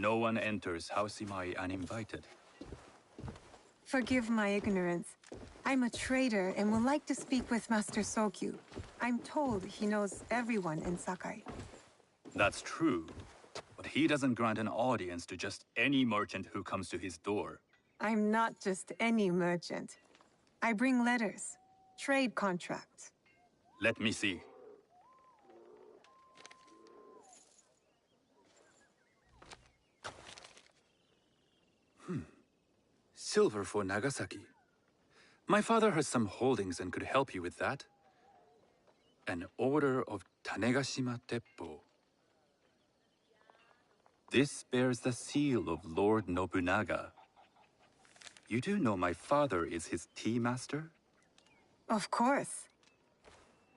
No one enters House Imai uninvited. Forgive my ignorance. I'm a trader and would like to speak with Master Sokyu. I'm told he knows everyone in Sakai. That's true, but he doesn't grant an audience to just any merchant who comes to his door. I'm not just any merchant. I bring letters, trade contracts. Let me see. Silver for Nagasaki. My father has some holdings and could help you with that. An order of Tanegashima Teppo. This bears the seal of Lord Nobunaga. You do know my father is his tea master? Of course.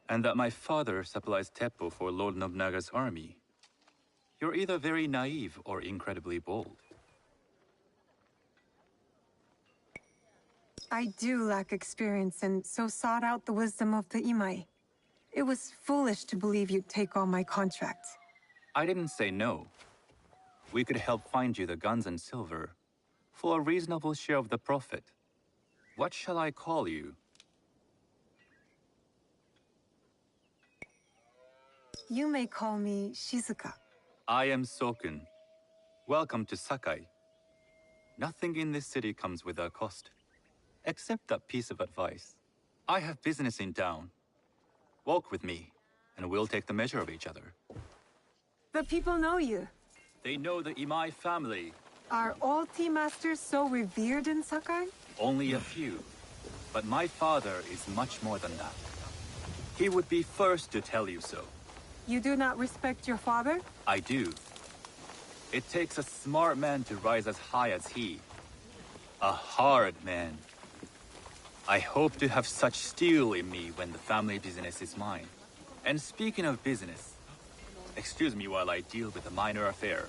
And that my father supplies Teppo for Lord Nobunaga's army. You're either very naive or incredibly bold. I do lack experience and so sought out the wisdom of the Imai. It was foolish to believe you'd take all my contracts. I didn't say no. We could help find you the guns and silver for a reasonable share of the profit. What shall I call you? You may call me Shizuka. I am Sokun. Welcome to Sakai. Nothing in this city comes without cost. Except that piece of advice. I have business in town. Walk with me, and we'll take the measure of each other. The people know you. They know the Imai family. Are all tea masters so revered in Sakai? Only a few. But my father is much more than that. He would be first to tell you so. You do not respect your father? I do. It takes a smart man to rise as high as he. A hard man. I hope to have such steel in me when the family business is mine. And speaking of business, excuse me while I deal with a minor affair.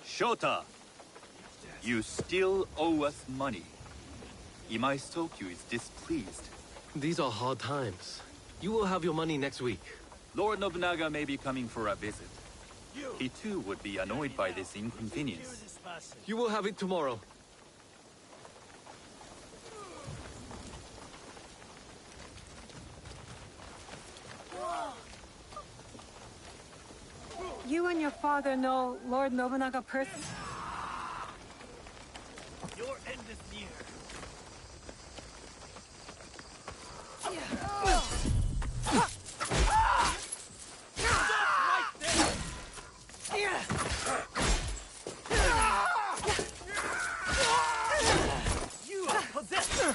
Shota! You still owe us money. Imai Sokyu is displeased. These are hard times. You will have your money next week. Lord Nobunaga may be coming for a visit. He too would be annoyed by this inconvenience. You will have it tomorrow. You and your father know Lord Nobunaga personally? Your end is near. You are possessed.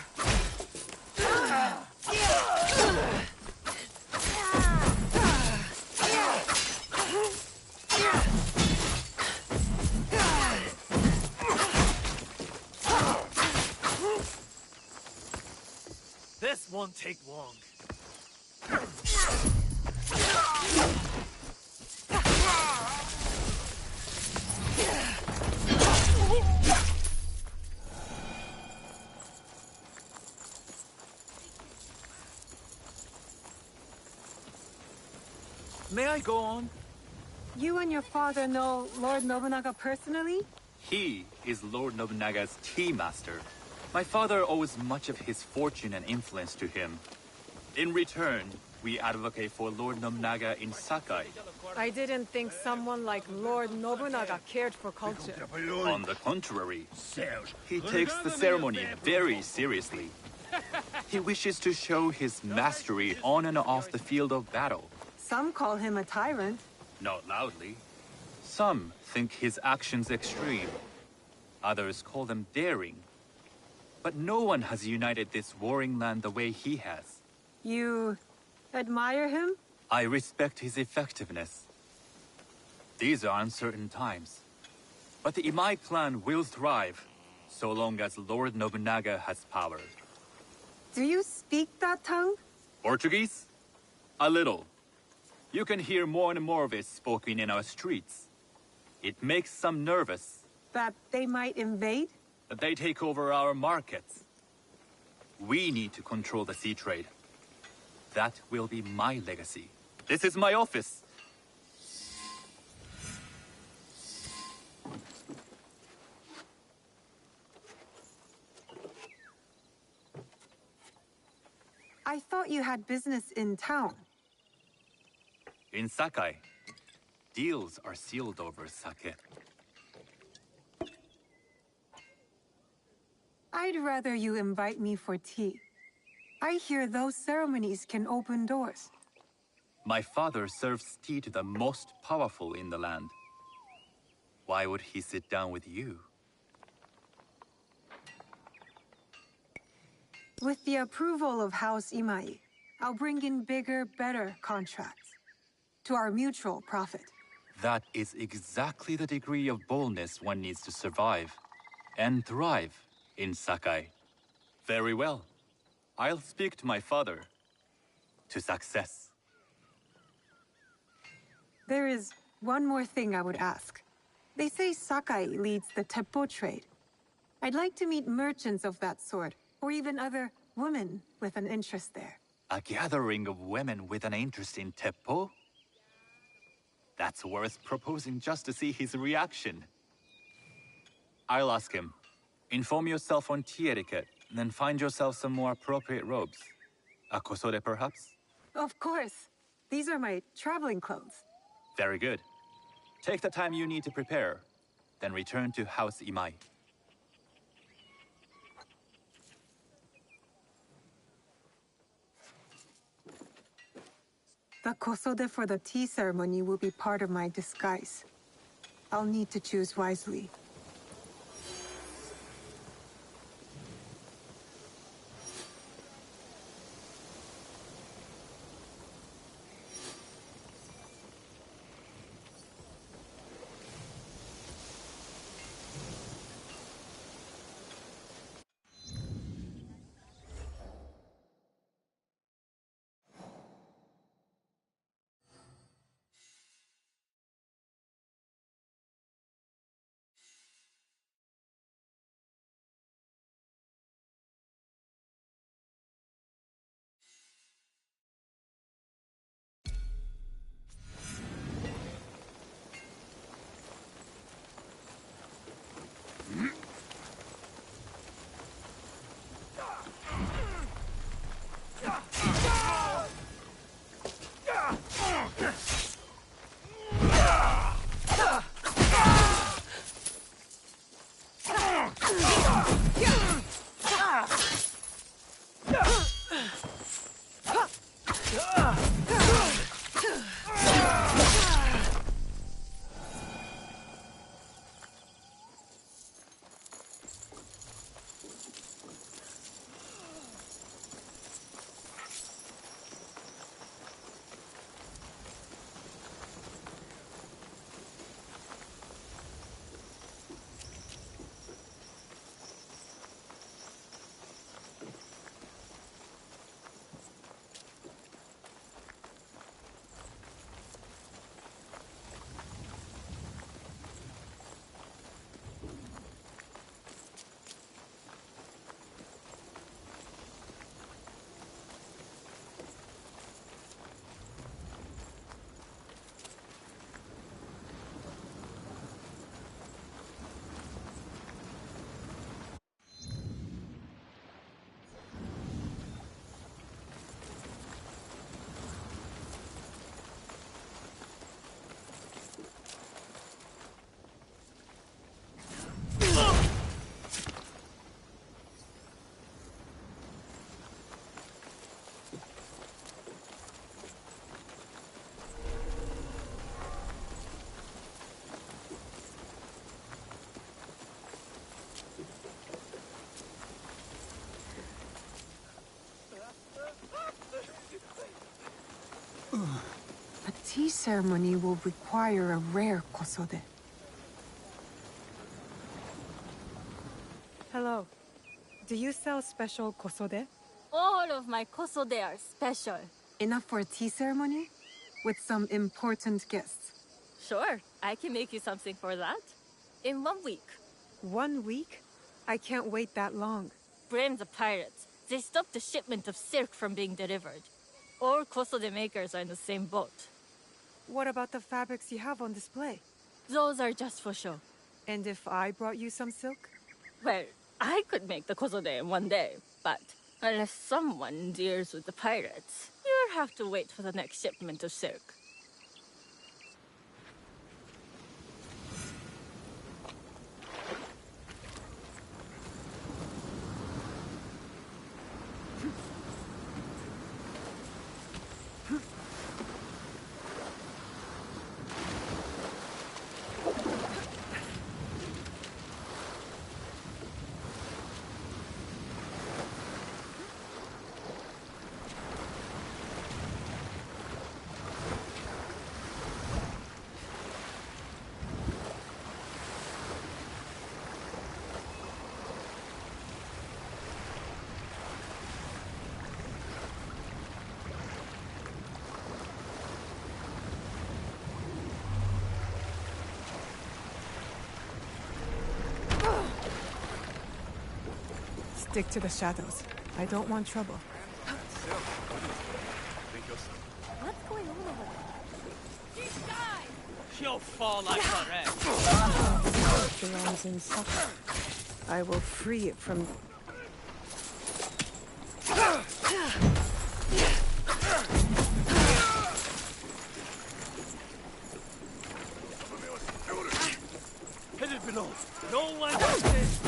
This won't take long. May I go on? You and your father know Lord Nobunaga personally? He is Lord Nobunaga's tea master. My father owes much of his fortune and influence to him. In return, we advocate for Lord Nobunaga in Sakai. I didn't think someone like Lord Nobunaga cared for culture. On the contrary, he takes the ceremony very seriously. He wishes to show his mastery on and off the field of battle. Some call him a tyrant. Not loudly. Some think his actions extreme. Others call them daring. But no one has united this warring land the way he has. You admire him? I respect his effectiveness. These are uncertain times. But the Imai clan will thrive, so long as Lord Nobunaga has power. Do you speak that tongue? Portuguese? A little. You can hear more and more of it spoken in our streets. It makes some nervous. That they might invade? That they take over our markets. We need to control the sea trade. That will be my legacy. This is my office. I thought you had business in town. In Sakai, deals are sealed over sake. I'd rather you invite me for tea. I hear those ceremonies can open doors. My father serves tea to the most powerful in the land. Why would he sit down with you? With the approval of House Imai, I'll bring in bigger, better contracts. To our mutual profit. That is exactly the degree of boldness one needs to survive and thrive in Sakai. Very well. I'll speak to my father. To success. There is one more thing I would ask. They say Sakai leads the teppo trade. I'd like to meet merchants of that sort, or even other women with an interest there. A gathering of women with an interest in teppo? That's worth proposing just to see his reaction. I'll ask him. Inform yourself on tea etiquette, then find yourself some more appropriate robes. A kosode, perhaps? Of course. These are my traveling clothes. Very good. Take the time you need to prepare, then return to House Imai. The kosode for the tea ceremony will be part of my disguise. I'll need to choose wisely. A tea ceremony will require a rare kosode. Hello. Do you sell special kosode? All of my kosode are special. Enough for a tea ceremony? With some important guests. Sure, I can make you something for that. In 1 week. 1 week? I can't wait that long. Blame the pirates. They stopped the shipment of silk from being delivered. All kosode makers are in the same boat. What about the fabrics you have on display? Those are just for show. And if I brought you some silk? Well, I could make the kosode in 1 day, but Unless someone deals with the pirates, you'll have to wait for the next shipment of silk. Stick to the shadows. I don't want trouble. What's going on over there? She'll fall like her egg. Belongs in Saka. I will free it from... Headed below. No one does this.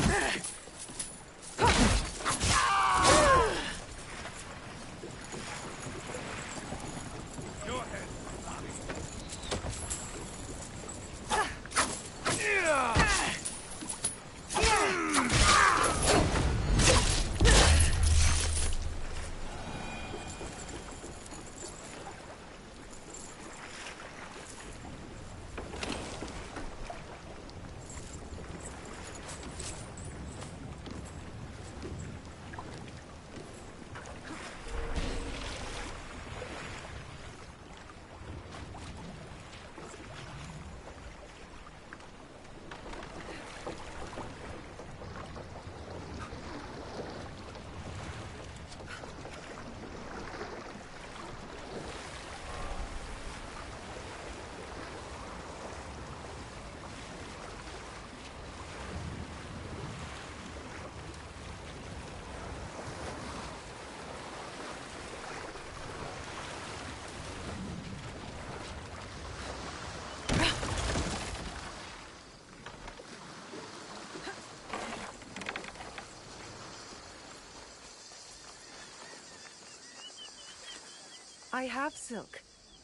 I have silk.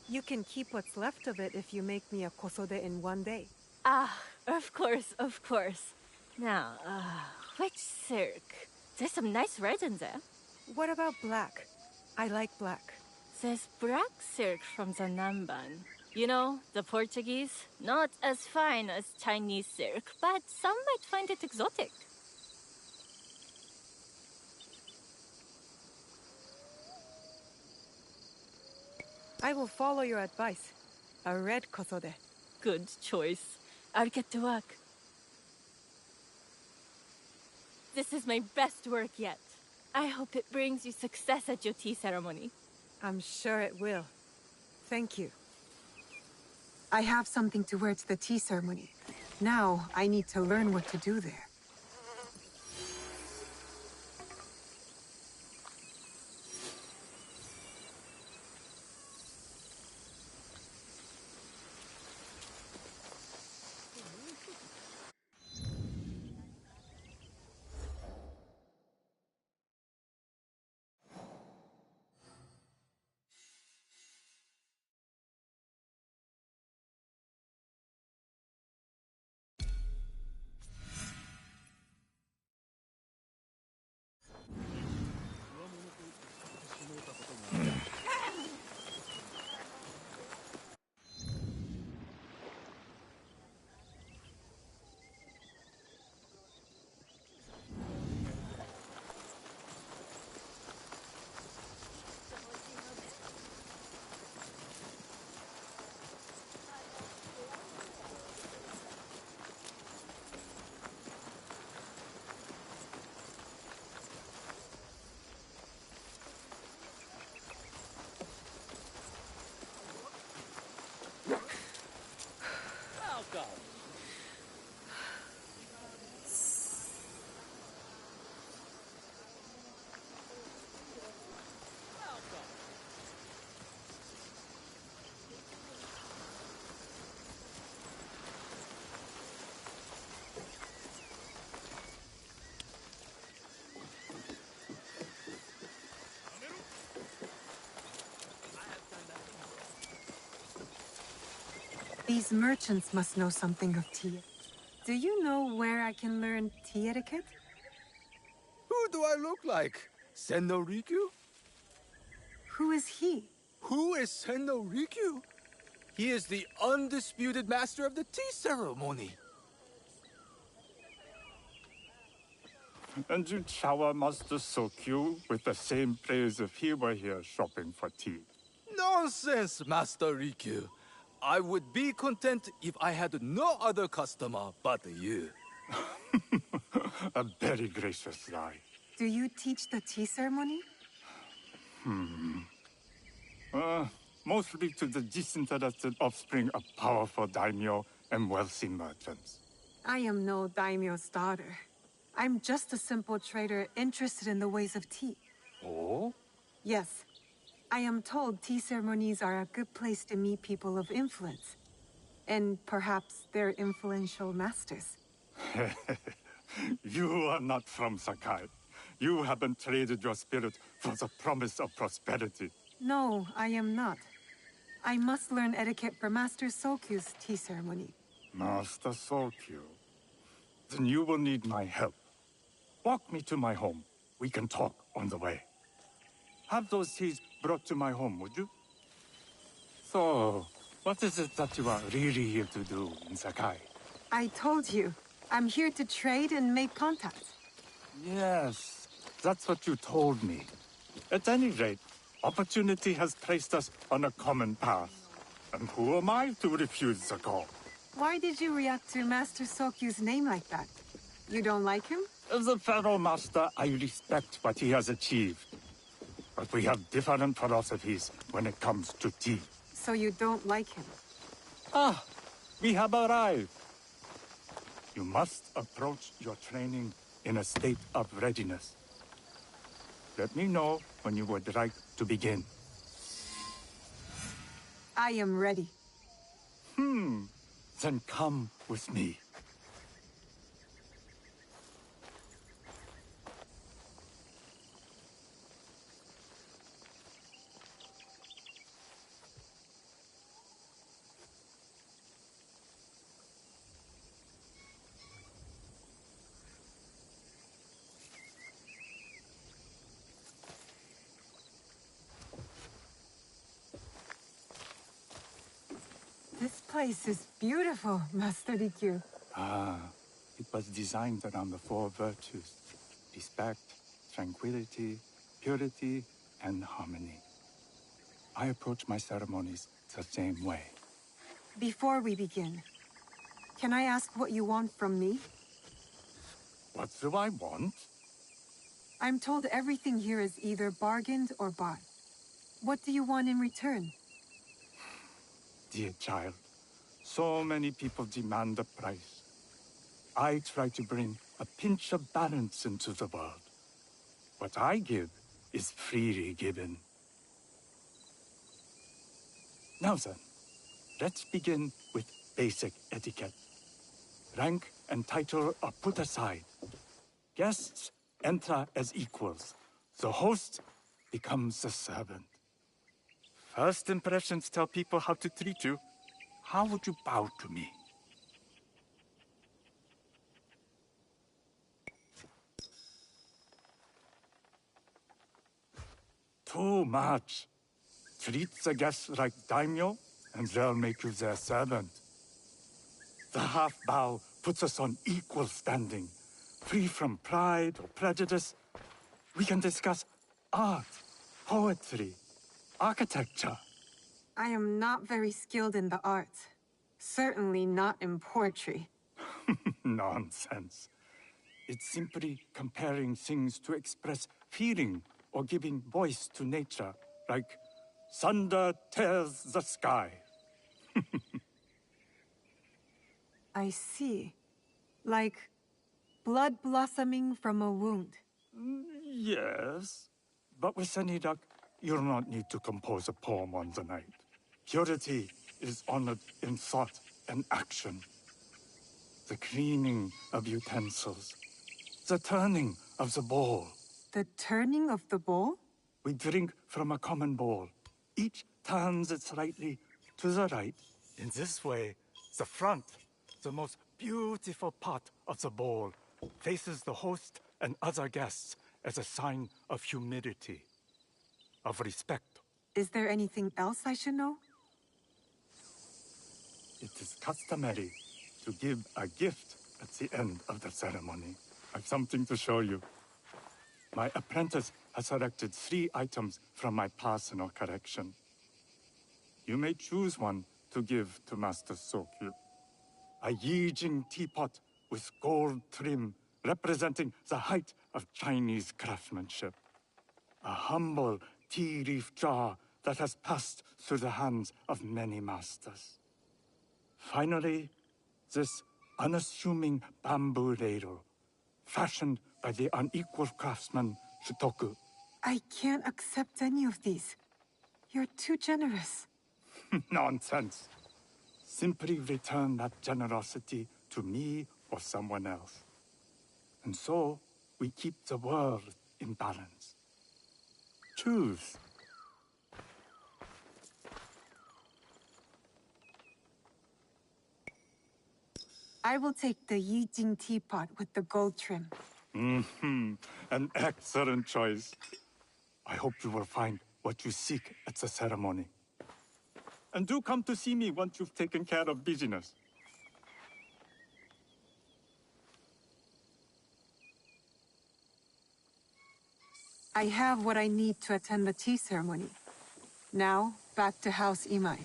You can keep what's left of it if you make me a kosode in one day. Ah, of course, of course. Now, which silk? There's some nice red in there. What about black? I like black. There's black silk from the Namban. You know, the Portuguese. Not as fine as Chinese silk, but some might find it exotic. I will follow your advice. A red kosode. Good choice. I'll get to work. This is my best work yet. I hope it brings you success at your tea ceremony. I'm sure it will. Thank you. I have something to wear to the tea ceremony. Now, I need to learn what to do there. These merchants must know something of tea. Do you know where I can learn tea etiquette? Who do I look like? Senno Rikyu? Who is he? Who is Senno Rikyu? He is the undisputed master of the tea ceremony. And you shower Master Sokyu with the same praise if he were here shopping for tea. Nonsense, Master Rikyu. I would be content if I had no other customer but you. A very gracious guy. Do you teach the tea ceremony? Mostly to the disinterested offspring of powerful daimyo and wealthy merchants. I am no daimyo's daughter. I'm just a simple trader interested in the ways of tea. Oh? Yes. I am told tea ceremonies are a good place to meet people of influence. And perhaps their influential masters. You are not from Sakai. You haven't traded your spirit for the promise of prosperity. No, I am not. I must learn etiquette for Master Sokyu's tea ceremony. Master Sokyu. Then you will need my help. Walk me to my home. We can talk on the way. Have those teas brought to my home, would you? So, what is it that you are really here to do in Sakai? I told you, I'm here to trade and make contacts. Yes, that's what you told me. At any rate, opportunity has placed us on a common path. And who am I to refuse the call? Why did you react to Master Sokyu's name like that? You don't like him? As a Pharaoh Master, I respect what he has achieved. But we have different philosophies when it comes to tea. So you don't like him? Ah, we have arrived. You must approach your training in a state of readiness. Let me know when you would like to begin. I am ready. Then come with me. This place is beautiful, Master Rikyu. It was designed around the four virtues: respect, tranquility, purity, and harmony. I approach my ceremonies the same way. Before we begin, can I ask what you want from me? What do I want? I'm told everything here is either bargained or bought. What do you want in return? Dear child, so many people demand a price. I try to bring a pinch of balance into the world. What I give is freely given. Now then, let's begin with basic etiquette. Rank and title are put aside. Guests enter as equals. The host becomes the servant. First impressions tell people how to treat you. How would you bow to me? Too much. Treat the guests like daimyo, and they'll make you their servant. The half bow puts us on equal standing, free from pride or prejudice. We can discuss art, poetry, architecture. I am not very skilled in the arts. Certainly not in poetry. Nonsense. It's simply comparing things to express feeling or giving voice to nature, like thunder tears the sky. I see. Like blood blossoming from a wound. Yes, but with any luck, you'll not need to compose a poem on the night. Purity is honored in thought and action. The cleaning of utensils, the turning of the bowl. The turning of the bowl? We drink from a common bowl. Each turns it slightly to the right. In this way, The front, the most beautiful part of the ball, faces the host and other guests as a sign of humility, of respect. Is there anything else I should know? It is customary to give a gift at the end of the ceremony. I've something to show you. My apprentice has selected 3 items from my personal collection. You may choose one to give to Master Sokyu. A Yijing teapot with gold trim representing the height of Chinese craftsmanship. A humble tea leaf jar that has passed through the hands of many masters. Finally, this unassuming bamboo ladle, fashioned by the unequal craftsman Shutoku. I can't accept any of these. You're too generous. Nonsense. Simply return that generosity to me or someone else. And so, we keep the world in balance. Choose. I will take the Yijing teapot with the gold trim. An excellent choice. I hope you will find what you seek at the ceremony. And do come to see me once you've taken care of business. I have what I need to attend the tea ceremony. Now, back to House Imai.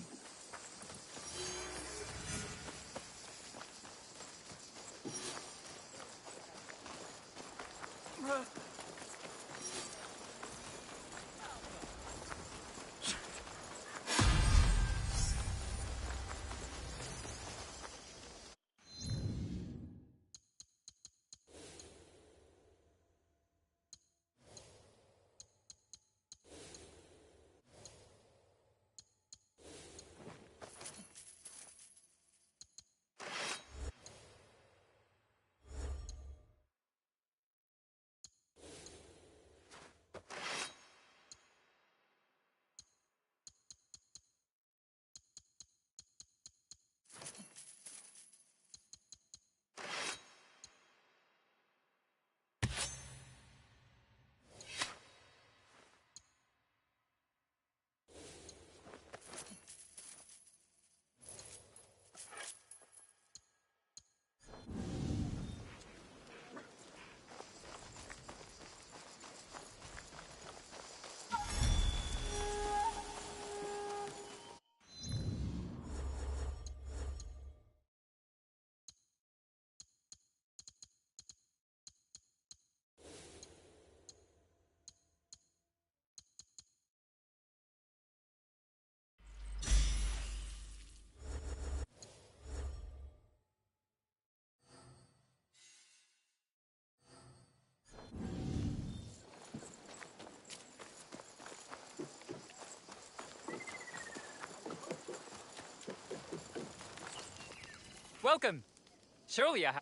Welcome. Surely I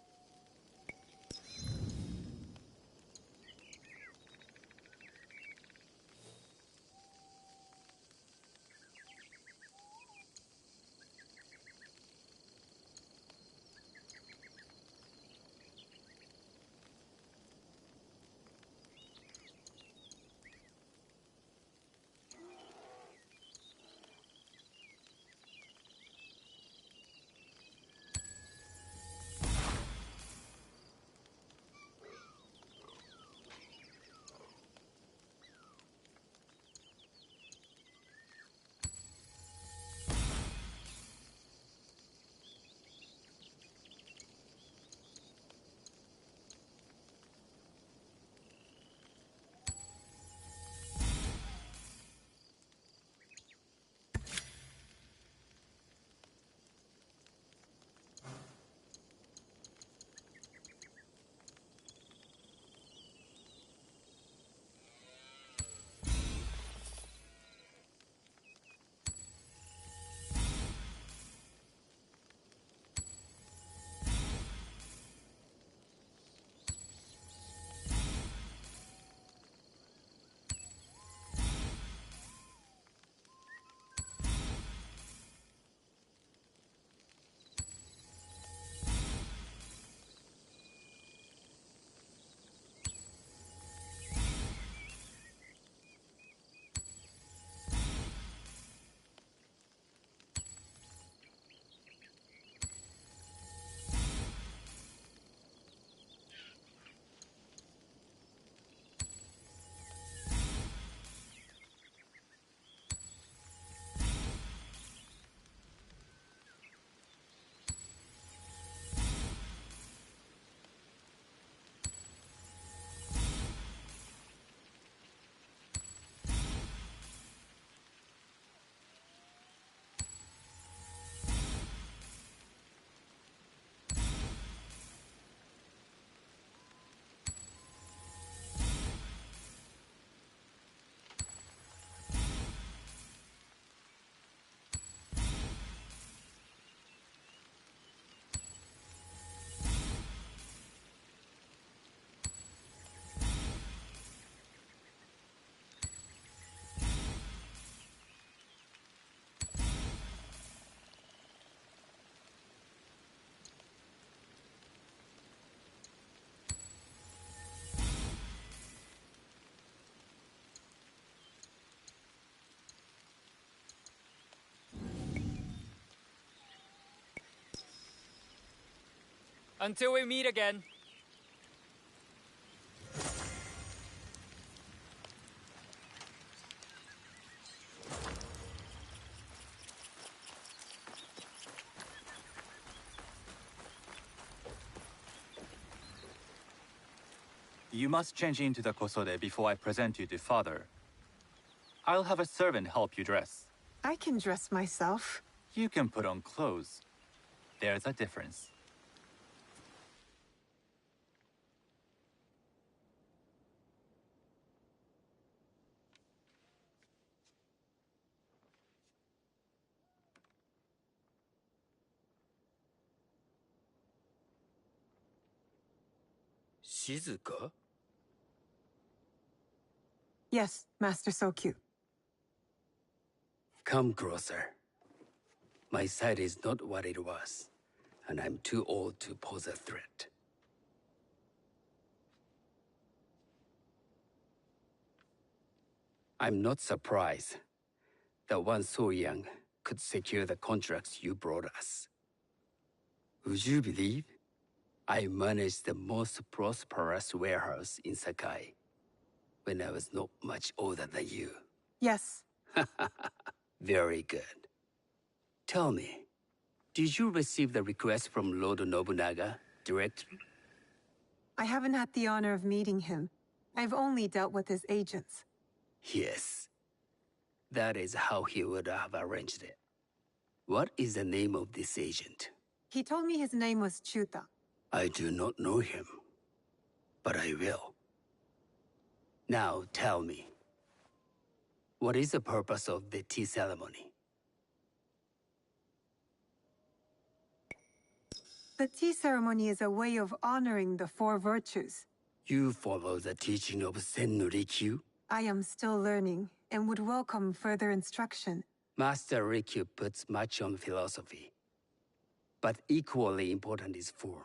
Until we meet again. You must change into the kosode before I present you to father. I'll have a servant help you dress. I can dress myself. You can put on clothes. There's a difference. Shizuka? Yes, Master Sokyu. Come closer. My sight is not what it was, and I'm too old to pose a threat. I'm not surprised that one so young could secure the contracts you brought us. Would you believe I managed the most prosperous warehouse in Sakai when I was not much older than you? Yes. Very good. Tell me, did you receive the request from Lord Nobunaga directly? I haven't had the honor of meeting him. I've only dealt with his agents. Yes. That is how he would have arranged it. What is the name of this agent? He told me his name was Chuta. I do not know him, but I will. Now tell me, what is the purpose of the tea ceremony? The tea ceremony is a way of honoring the four virtues. You follow the teaching of Senno Rikyu? I am still learning and would welcome further instruction. Master Rikyu puts much on philosophy, but equally important is form.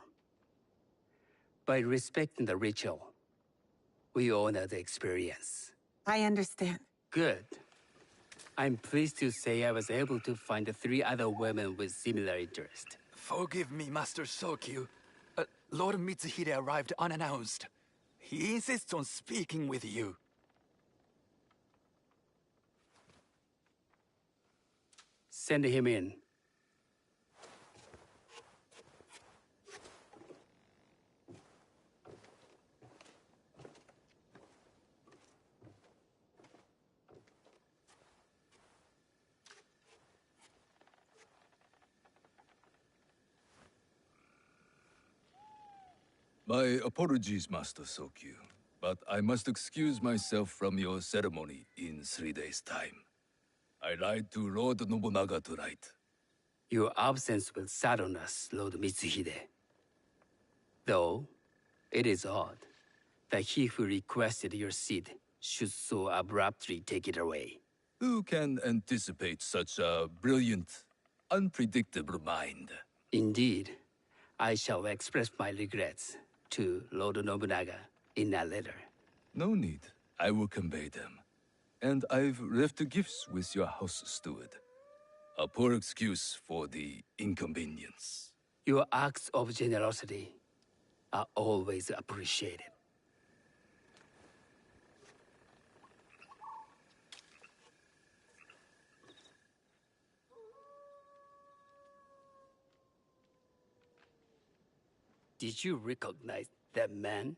By respecting the ritual, we honor the experience. I understand. Good. I'm pleased to say I was able to find 3 other women with similar interest. Forgive me, Master Sokyu. Lord Mitsuhide arrived unannounced. He insists on speaking with you. Send him in. My apologies, Master Sokyu, but I must excuse myself from your ceremony in 3 days' time. I lied to Lord Nobunaga tonight. Your absence will sadden us, Lord Mitsuhide. Though, it is odd that he who requested your seat should so abruptly take it away. Who can anticipate such a brilliant, unpredictable mind? Indeed, I shall express my regrets to Lord Nobunaga in a letter. No need. I will convey them. And I've left gifts with your house steward. A poor excuse for the inconvenience. Your acts of generosity are always appreciated. Did you recognize that man?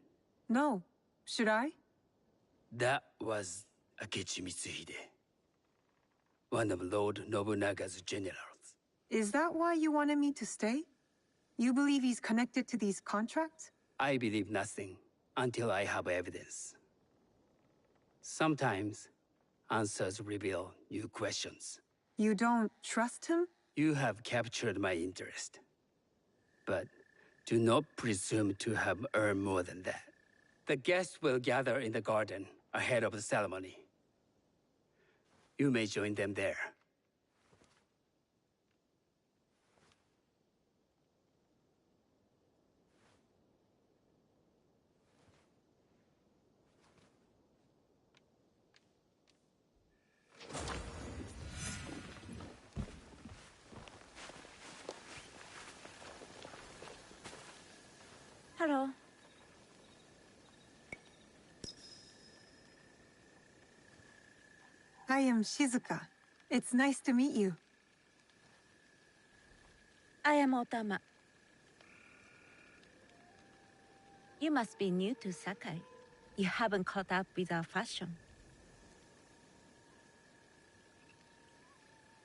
No. Should I? That was Akechi Mitsuhide, one of Lord Nobunaga's generals. Is that why you wanted me to stay? You believe he's connected to these contracts? I believe nothing until I have evidence. Sometimes, answers reveal new questions. You don't trust him? You have captured my interest. But do not presume to have earned more than that. The guests will gather in the garden ahead of the ceremony. You may join them there. Hello. I am Shizuka. It's nice to meet you. I am Otama. You must be new to Sakai. You haven't caught up with our fashion.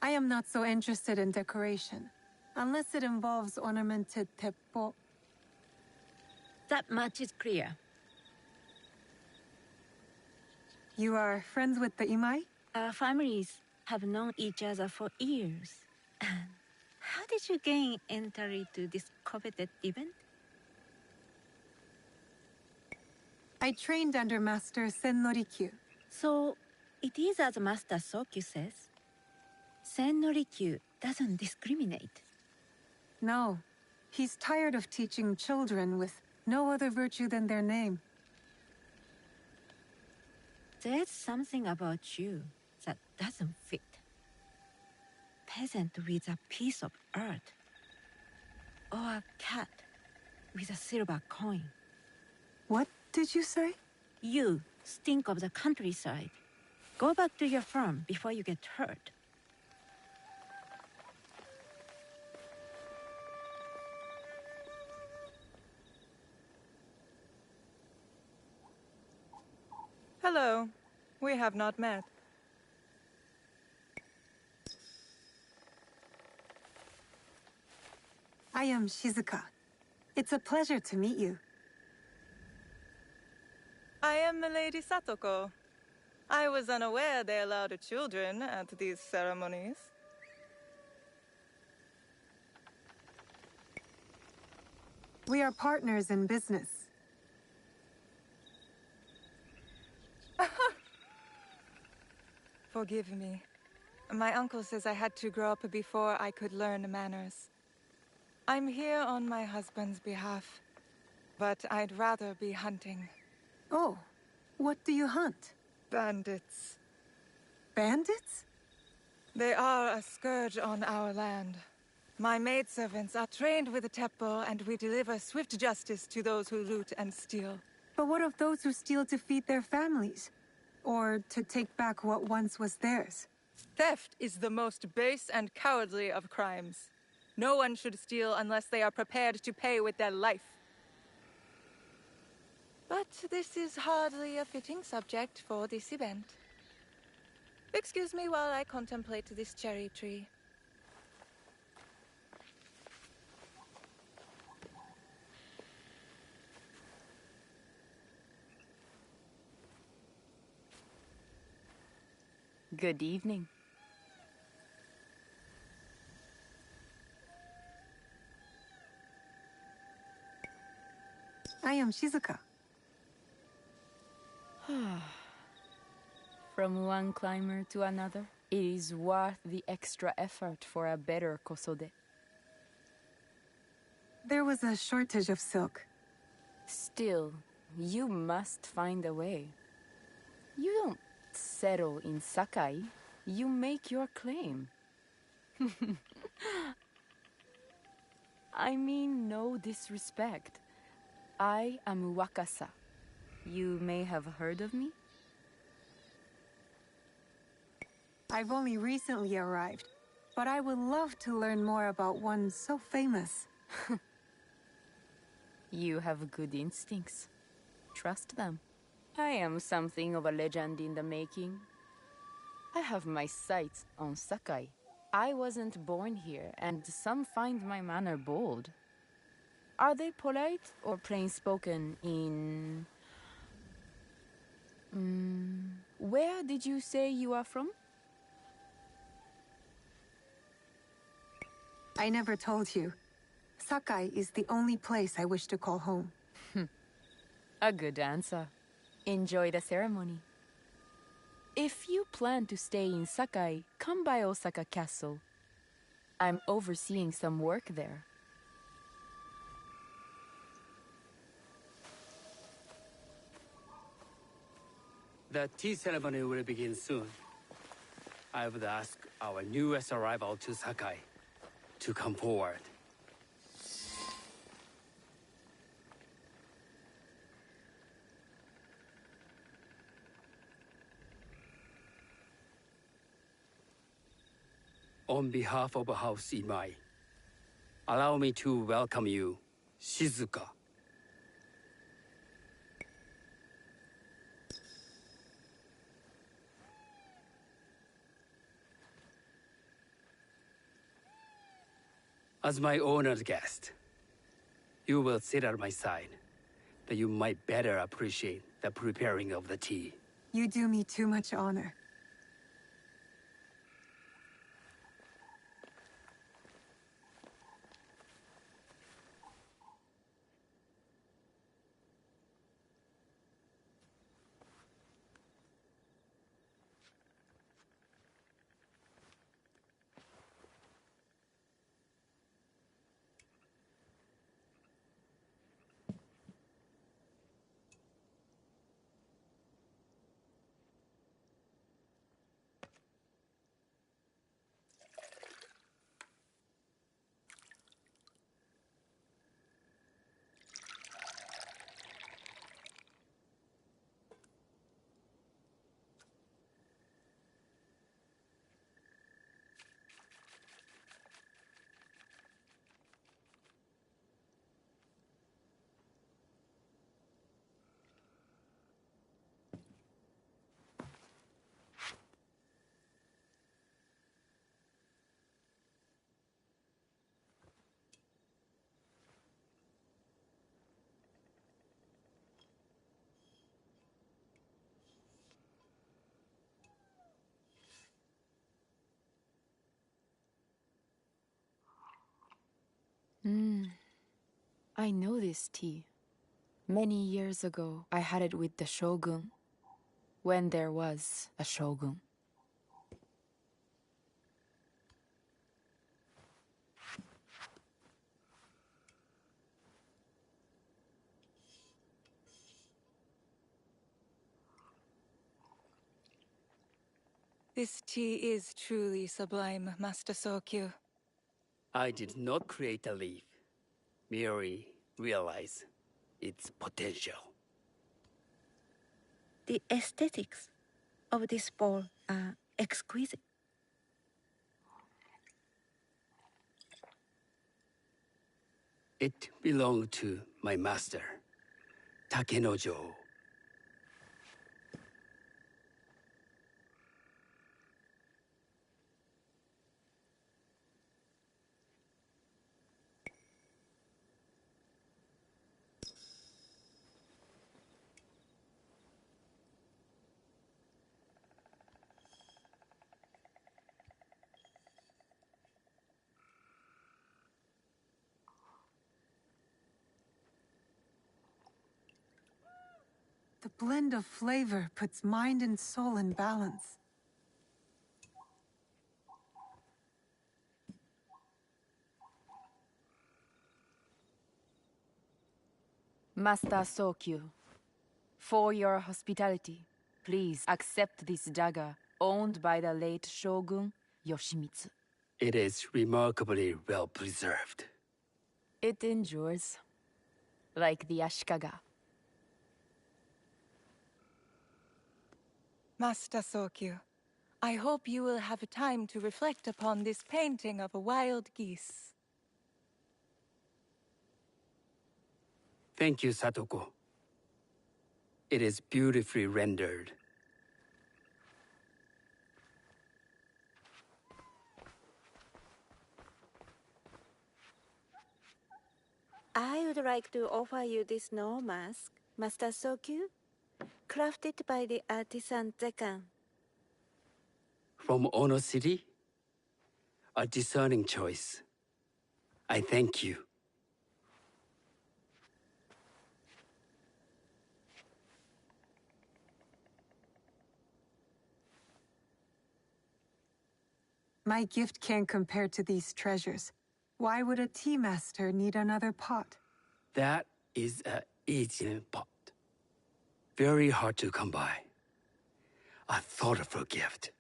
I am not so interested in decoration, unless it involves ornamented teppo. That much is clear. You are friends with the Imai? Our families have known each other for years. How did you gain entry to this coveted event? I trained under Master Sen Norikyu. So, it is as Master Sokyu says. Sen Norikyu doesn't discriminate. No, he's tired of teaching children with no other virtue than their name. There's something about you that doesn't fit. Peasant with a piece of earth. Or a cat with a silver coin. What did you say? You stink of the countryside. Go back to your farm before you get hurt. Hello. We have not met. I am Shizuka. It's a pleasure to meet you. I am Milady Satoko. I was unaware they allowed children at these ceremonies. We are partners in business. Forgive me. My uncle says I had to grow up before I could learn manners. I'm here on my husband's behalf, but I'd rather be hunting. Oh, what do you hunt? Bandits. Bandits? They are a scourge on our land. My maidservants are trained with the teppo, and we deliver swift justice to those who loot and steal. But what of those who steal to feed their families? Or to take back what once was theirs? Theft is the most base and cowardly of crimes. No one should steal unless they are prepared to pay with their life. But this is hardly a fitting subject for this event. Excuse me while I contemplate this cherry tree. Good evening. I am Shizuka. From one climber to another, it is worth the extra effort for a better kosode. There was a shortage of silk. Still, you must find a way. You don't settle in Sakai, you make your claim. I mean no disrespect. I am Wakasa. You may have heard of me? I've only recently arrived, but I would love to learn more about one so famous. You have good instincts. Trust them. I am something of a legend in the making. I have my sights on Sakai. I wasn't born here, and some find my manner bold. Are they polite or plain-spoken in... where did you say you are from? I never told you. Sakai is the only place I wish to call home. A good answer. Enjoy the ceremony. If you plan to stay in Sakai, come by Osaka Castle. I'm overseeing some work there. The tea ceremony will begin soon. I would ask our newest arrival to Sakai to come forward. On behalf of House Imai, allow me to welcome you, Shizuka. As my honored guest, you will sit at my side, that you might better appreciate the preparing of the tea. You do me too much honor. I know this tea. Many years ago, I had it with the shogun, when there was a shogun. This tea is truly sublime, Master Sokyu. I did not create a leaf, merely realize its potential. The aesthetics of this bowl are exquisite. It belonged to my master, Takenojo. The blend of flavor puts mind and soul in balance. Master Sokyu, for your hospitality, please accept this dagger owned by the late Shogun Yoshimitsu. It is remarkably well preserved. It endures, like the Ashikaga. Master Sokyu, I hope you will have time to reflect upon this painting of a wild geese. Thank you, Satoko. It is beautifully rendered. I would like to offer you this snow mask, Master Sokyu, crafted by the artisan Zekan. From Ono City? A discerning choice. I thank you. My gift can't compare to these treasures. Why would a tea master need another pot? That is a Asian pot. Very hard to come by. A thoughtful gift.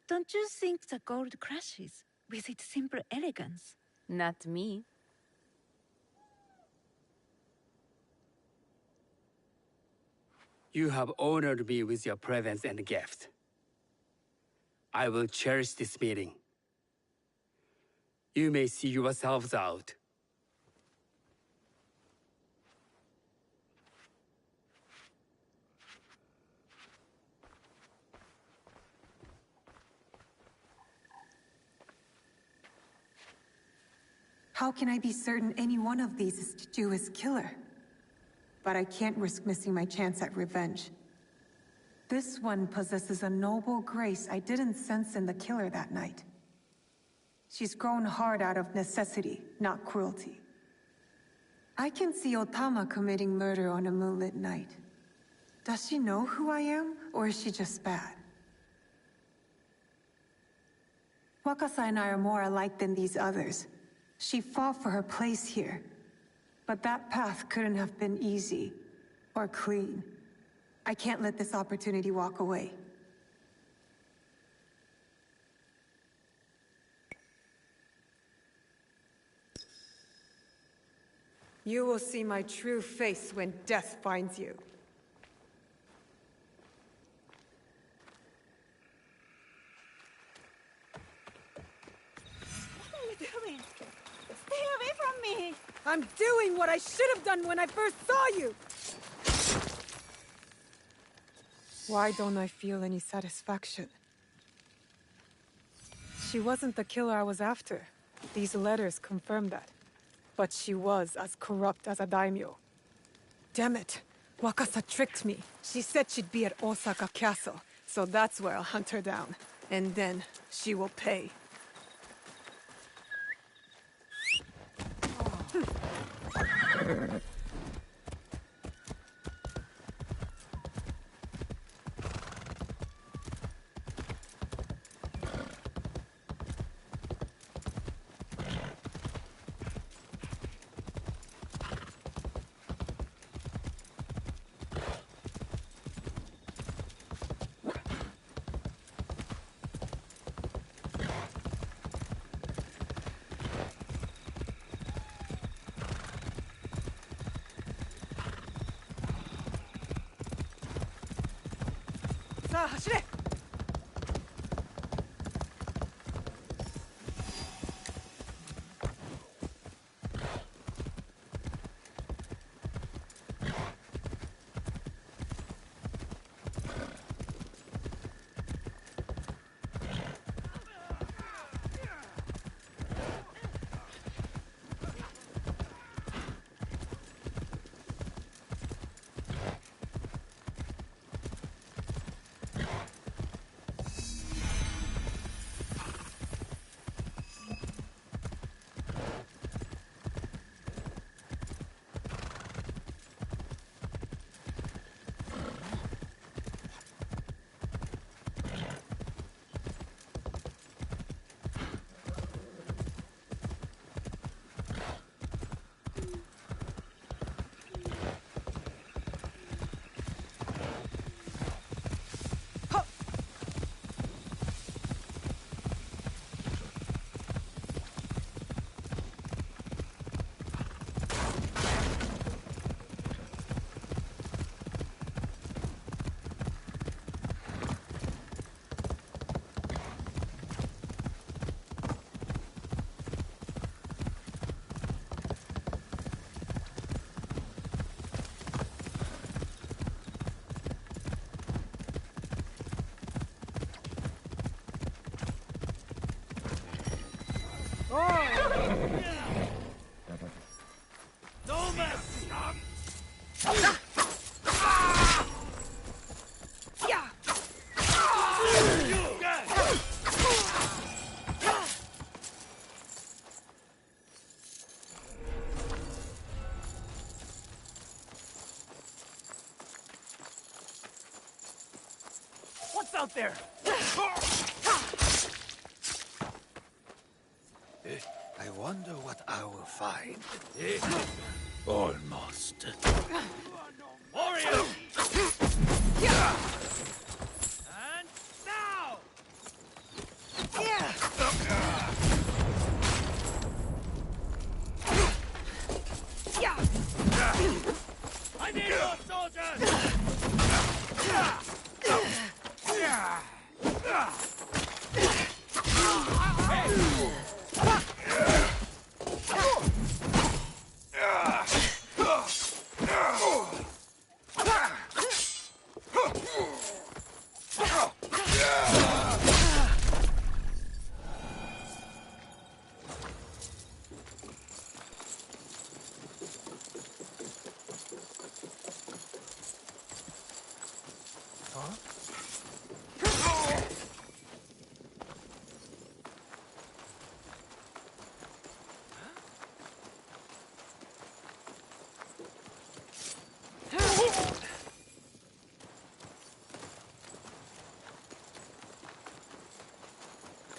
Don't you think the gold crashes with its simple elegance? Not me. You have honored me with your presence and gift. I will cherish this meeting You may see yourselves out. How can I be certain any one of these is to do his killer? But I can't risk missing my chance at revenge. This one possesses a noble grace I didn't sense in the killer that night. She's grown hard out of necessity, not cruelty. I can see Otama committing murder on a moonlit night. Does she know who I am, or is she just bad? Wakasa and I are more alike than these others. She fought for her place here. But that path couldn't have been easy, or clean. I can't let this opportunity walk away. You will see my true face when death finds you. What are you doing? Stay away from me! I'm doing what I should have done when I first saw you! Why don't I feel any satisfaction? She wasn't the killer I was after. These letters confirm that. But she was as corrupt as a daimyo. Damn it! Wakasa tricked me. She said she'd be at Osaka Castle, so that's where I'll hunt her down. And then, she will pay.さあ走れ。No mercy! What's out there? I wonder what I will find. Almost. Warrior! And now! I need more soldiers! Hey!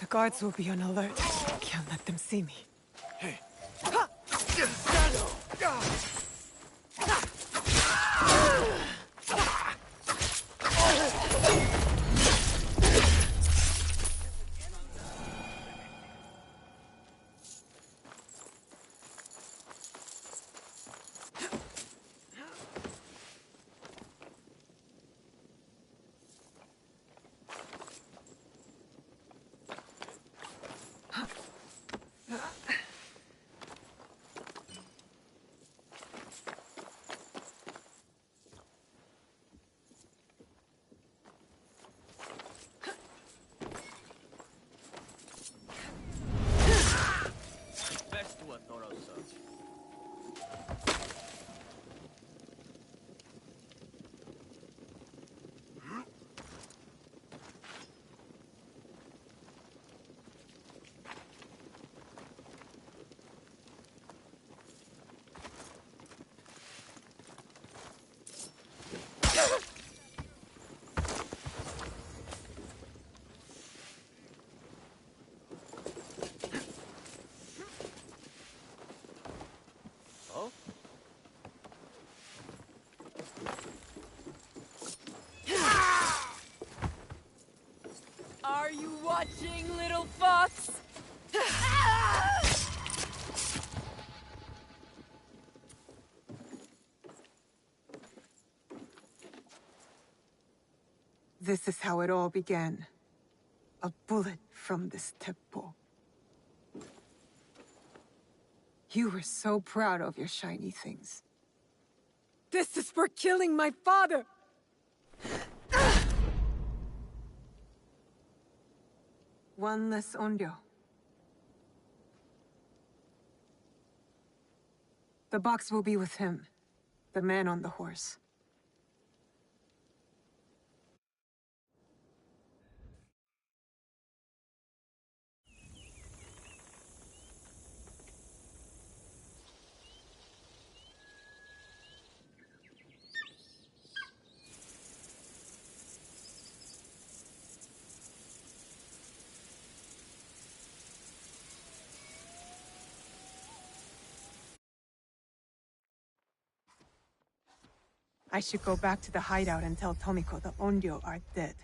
The guards will be on alert. Can't let them see me. Best do a thorough search. Oh? Are you watching, little fox? This is how it all began. A bullet from this teppo. You were so proud of your shiny things. This is for killing my father! One less onryo. The box will be with him, the man on the horse. I should go back to the hideout and tell Tomiko the onryo are dead.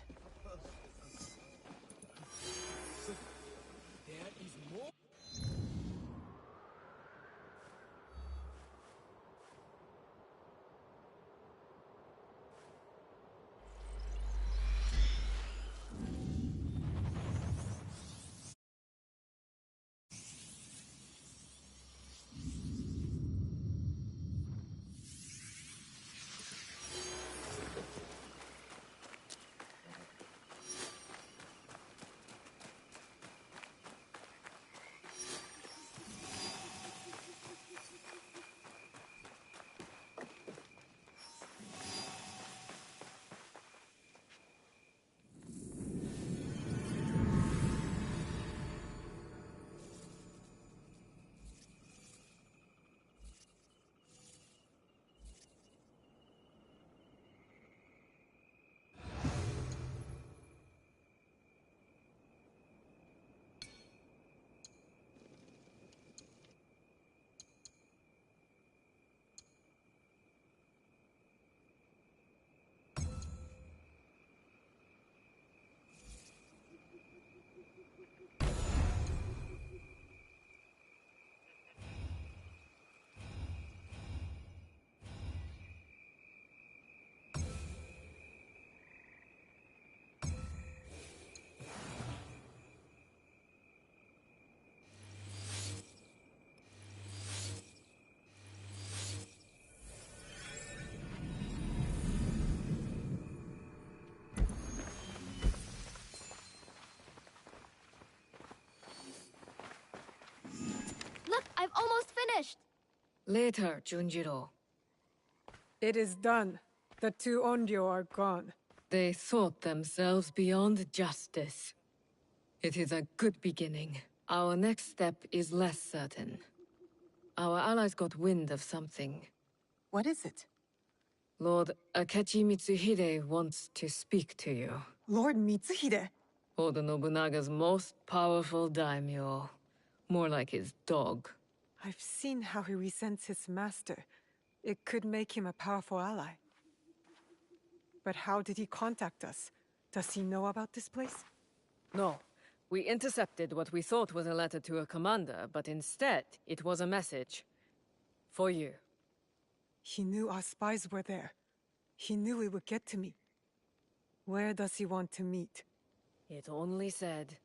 Look, I've almost finished. Later, Junjiro. It is done. The two onryo are gone. They thought themselves beyond justice. It is a good beginning. Our next step is less certain. Our allies got wind of something. What is it? Lord Akechi Mitsuhide wants to speak to you. Lord Mitsuhide? Oda Nobunaga's most powerful daimyo. More like his dog. I've seen how he resents his master. It could make him a powerful ally. But how did he contact us? Does he know about this place? No. We intercepted what we thought was a letter to a commander, but instead, it was a message. For you. He knew our spies were there. He knew we would get to me. Where does he want to meet? It only said,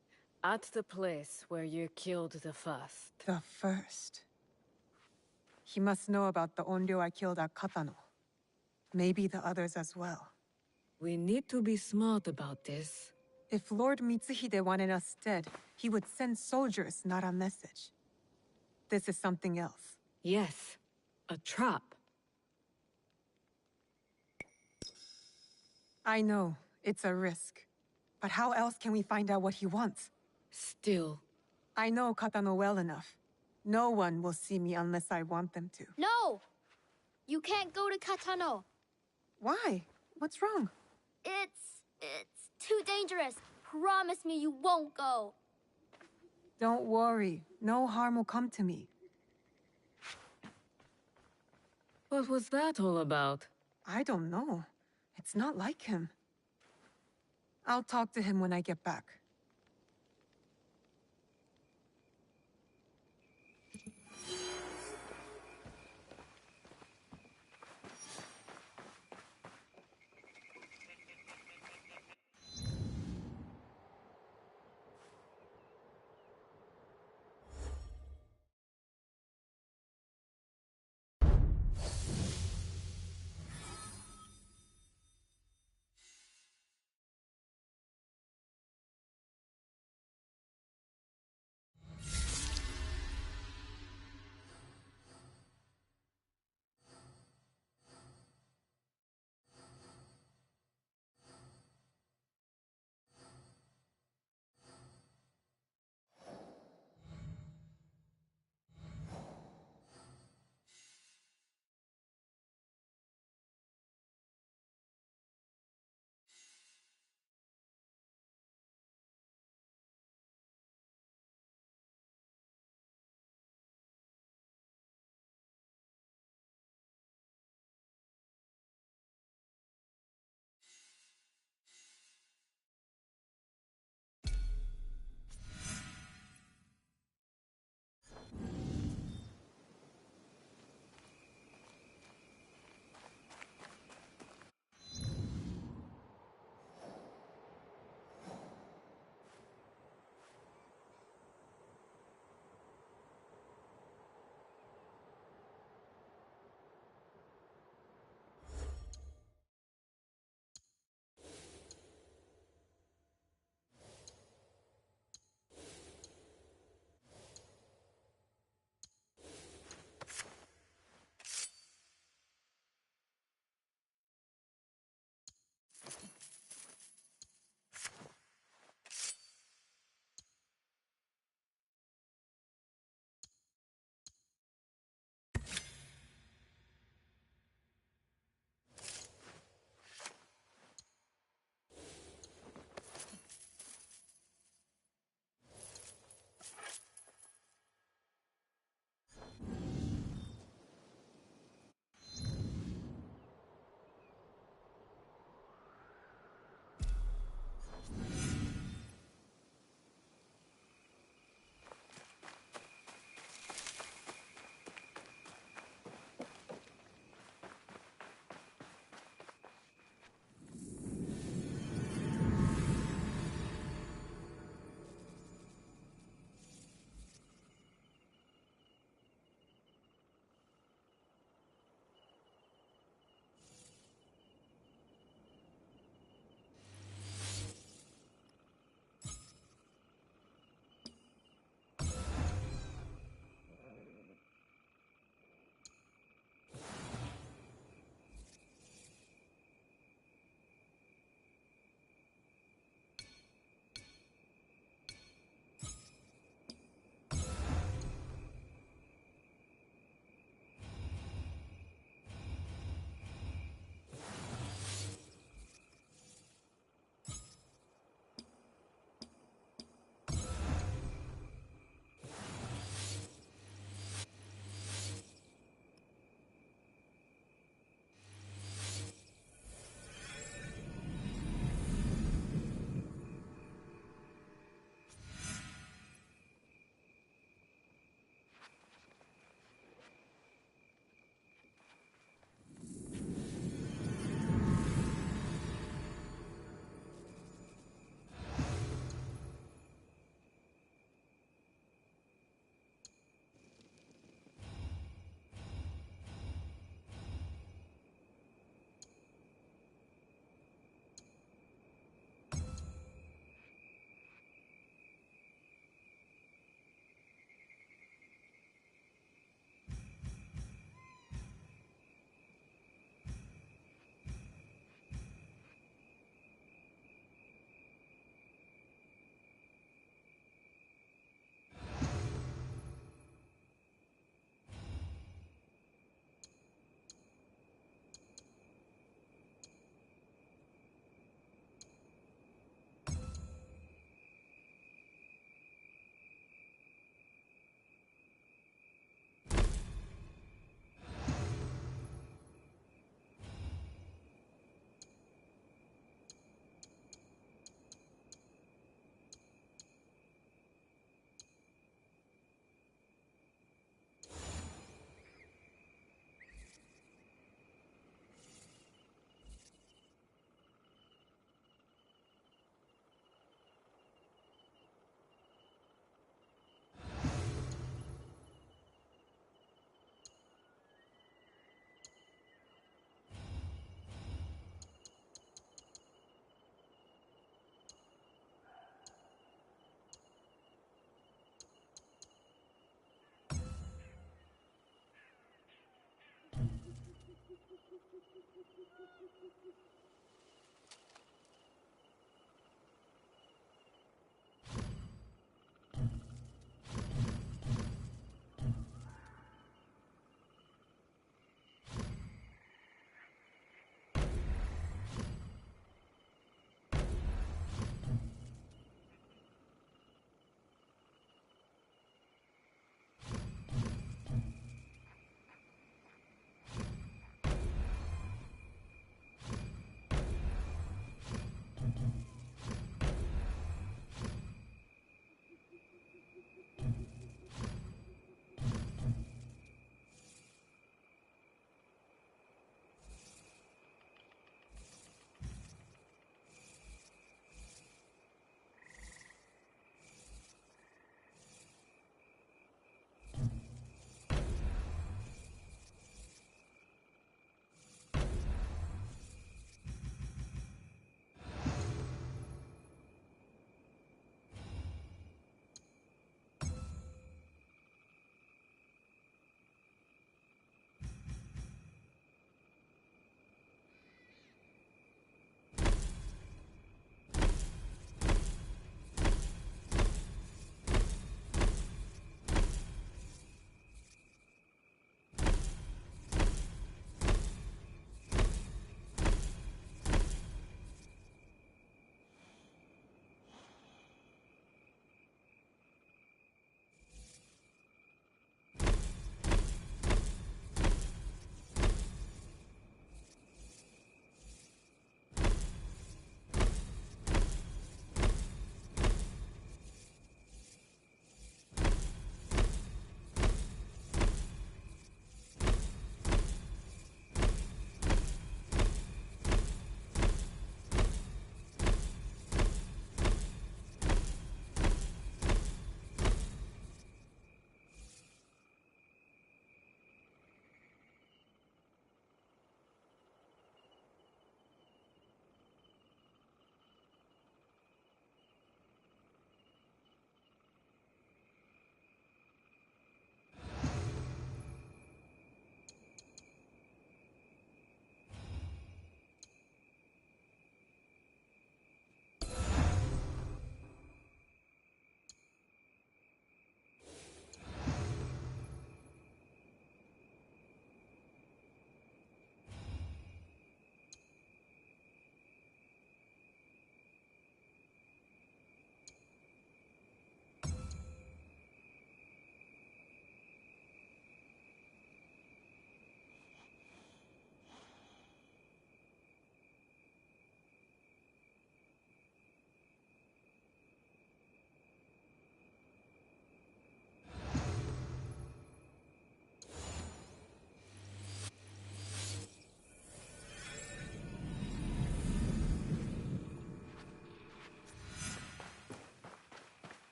at the place where you killed the first. The first. He must know about the Onryo I killed at Katano. Maybe the others as well. We need to be smart about this. If Lord Mitsuhide wanted us dead, he would send soldiers, not a message. This is something else. Yes. A trap. I know, it's a risk. But how else can we find out what he wants? Still. I know Katano well enough. No one will see me unless I want them to. No! You can't go to Katano. Why? What's wrong? It's too dangerous. Promise me you won't go. Don't worry. No harm will come to me. What was that all about? I don't know. It's not like him. I'll talk to him when I get back.